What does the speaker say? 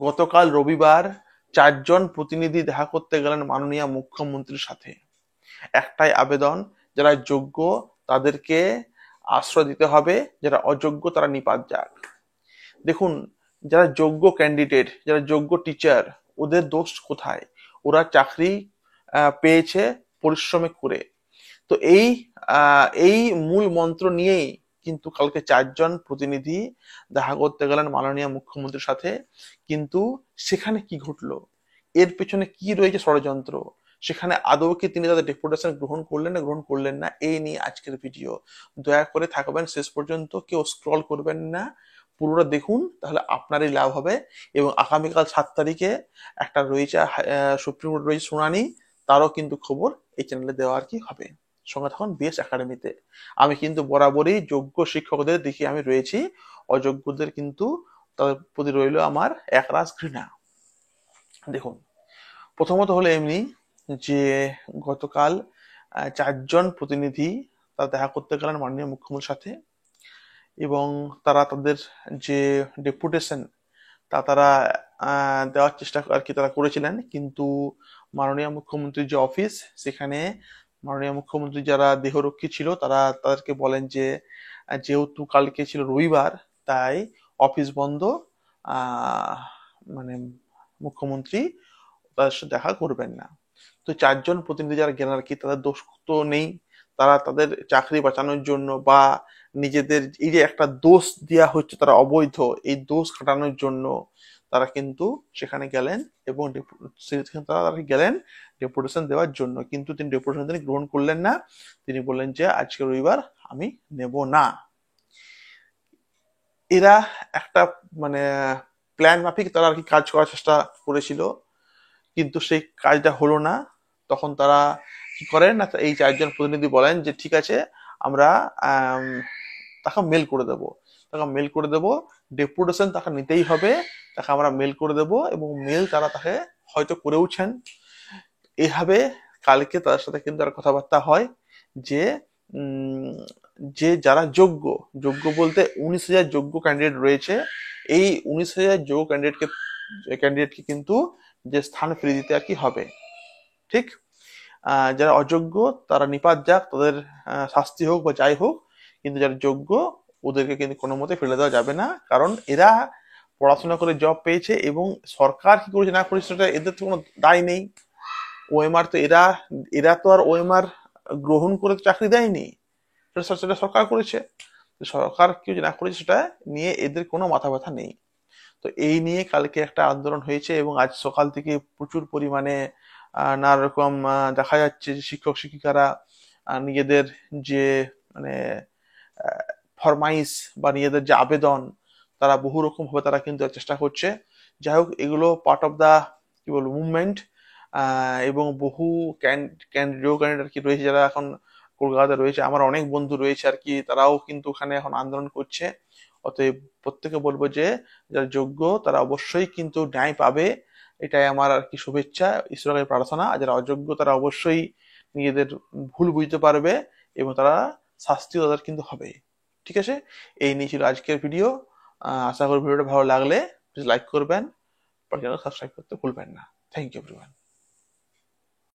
গতকাল রবিবার 4 জন প্রতিনিধি দেখা করতে গেলেন মাননীয় মুখ্যমন্ত্রীর সাথে। একটাই আবেদন, যারা যোগ্য তাদেরকে আশ্রয় দিতে হবে, যারা অযোগ্য তারা নিপাত যাক। দেখুন, যারা যোগ্য ক্যান্ডিডেট, যারা যোগ্য টিচার, ওদের দোষ কোথায়? ওরা চাকরি পেয়েছে পরিশ্রমে করে। তো এই মূল মন্ত্র নিয়েই কিন্তু কালকে 4 জন প্রতিনিধি দেখা করতে গেলেন মাননীয় মুখ্যমন্ত্রীর সাথে। কিন্তু সেখানে কি ঘটলো, এর পেছনে কি রয়েছে ষড়যন্ত্র, সেখানে আদৌ কি তিনি তাদের ডেপুটেশন গ্রহণ করলেন না গ্রহণ করলেন না, এই নিয়ে আজকের ভিডিও। দয়া করে থাকবেন শেষ পর্যন্ত, কেউ স্ক্রল করবেন না, পুরোটা দেখুন, তাহলে আপনারই লাভ হবে। এবং আগামীকাল 7 তারিখে একটা রয়েছে সুপ্রিম কোর্ট রয়েছে শুনানি, তারও কিন্তু খবর এই চ্যানেলে দেওয়া আর কি হবে। সঙ্গে থাকুন বিএস একাডেমিতে। আমি কিন্তু বরাবরই যোগ্য শিক্ষকদের দিকে আমি রয়েছি, অযোগ্যদের কিন্তু তাদের প্রতি রইল আমার একরাশ ঘৃণা। দেখুন, প্রথমত হলো এমনি যে গতকাল 4 জন প্রতিনিধি তারা দেখা করতে গেলেন মাননীয় মুখ্যমন্ত্রীর সাথে, এবং তারা তাদের যে ডেপুটেশন তারা দেওয়ার চেষ্টা আর কি তারা করেছিলেন। কিন্তু মাননীয় মুখ্যমন্ত্রীর যে অফিস, সেখানে মাননীয় মুখ্যমন্ত্রী যারা দেহরক্ষী ছিল তারা তাদেরকে বলেন যে যেহেতু কালকে ছিল রবিবার, তাই অফিস বন্ধ, মানে মুখ্যমন্ত্রী তাদের সাথে দেখা করবেন না। তো 4 জন প্রতিনিধি যারা গেলেন আর কি, তাদের দোষ তো নেই। তারা তাদের চাকরি বাঁচানোর জন্য বা নিজেদের এই যে একটা দোষ দেওয়া হচ্ছে তারা অবৈধ, এই দোষ কাটানোর জন্য তারা কিন্তু সেখানে গেলেন। এবং তারা গেলেন ডেপুটেশন দেওয়ার জন্য, কিন্তু তিনি ডেপুটেশন তিনি গ্রহণ করলেন না। তিনি বললেন যে আজকে রবিবার আমি নেব না। এরা একটা মানে প্ল্যান মাফিক তারা আর কি কাজ করার চেষ্টা করেছিল, কিন্তু সেই কাজটা হলো না। তখন তারা কি করেন না, এই 4 জন প্রতিনিধি বলেন যে ঠিক আছে, আমরা তাকে মেল করে দেব, ডেপুটেশন তাকে নিতেই হবে, তাকে আমরা মেল করে দেব। এবং মেল তারা তাকে হয়তো করেওছেন। এইভাবে কালকে তাদের সাথে কিন্তু আর কথাবার্তা হয় যে যে যারা যোগ্য, বলতে 19,000 যোগ্য ক্যান্ডিডেট রয়েছে, এই 19,000 যোগ্য ক্যান্ডিডেটকে কিন্তু যে স্থান ফিরিয়ে দিতে আর কি হবে। ঠিক, যারা অযোগ্য তারা নিপাত যাক, তাদের শাস্তি হোক বা যাই হোক, কিন্তু যারা যোগ্য ওদেরকে কিন্তু কোনো মতে ফেলে দেওয়া যাবে না। কারণ এরা পড়াশোনা করে জব পেয়েছে, এবং সরকার কি করেছে না করেছে সেটা এদের তো কোনো দায় নেই। ওএমআর তো এরা তো আর ওএমআর গ্রহণ করে চাকরি দেয়নি, সেটা সরকার করেছে। সরকার কি না করেছে সেটা নিয়ে এদের কোনো মাথা ব্যথা নেই। তো এই নিয়ে কালকে একটা আন্দোলন হয়েছে, এবং আজ সকাল থেকে প্রচুর পরিমাণে নানা রকম দেখা যাচ্ছে যে শিক্ষক শিক্ষিকারা নিজেদের যে মানে ফরমাইশ বা নিজেদের যে আবেদন, তারা বহু রকম ভাবে তারা কিন্তু চেষ্টা করছে। যাই হোক, এগুলো পার্ট অফ দা কি বলবো মুভমেন্ট। এবং বহু ক্যান্ডিডেট আর কি রয়েছে যারা এখন কলকাতাতে রয়েছে, আমার অনেক বন্ধু রয়েছে আর কি, তারাও কিন্তু ওখানে এখন আন্দোলন করছে। অতএব প্রত্যেকে বলবো যে যারা যোগ্য তারা অবশ্যই কিন্তু ন্যায় পাবে, এটাই আমার আর কি শুভেচ্ছা, ঈশ্বরের প্রার্থনা। আর যারা অযোগ্য তারা অবশ্যই নিজেদের ভুল বুঝতে পারবে, এবং তারা শাস্তিও তাদের কিন্তু হবে। ঠিক আছে, এই নিয়ে ছিল আজকের ভিডিও। আশা করি ভিডিওটা ভালো লাগলে প্লিজ লাইক করবেন, চ্যানেল সাবস্ক্রাইব করতে ভুলবেন না। Thank you everyone.